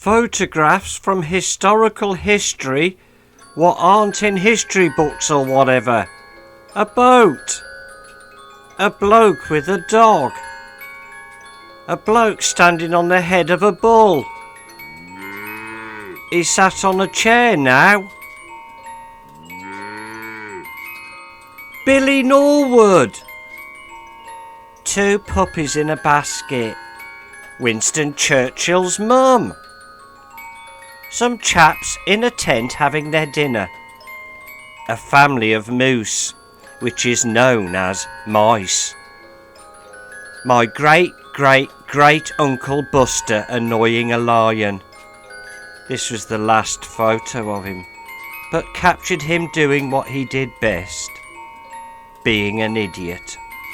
Photographs from historical history what aren't in history books or whatever. A boat. A bloke with a dog. A bloke standing on the head of a bull. He sat on a chair now. Billy Norwood. 2 puppies in a basket. Winston Churchill's mum. Some chaps in a tent having their dinner. A family of moose, which is known as mice. My great-great-great-uncle Buster annoying a lion. This was the last photo of him, but captured him doing what he did best, being an idiot.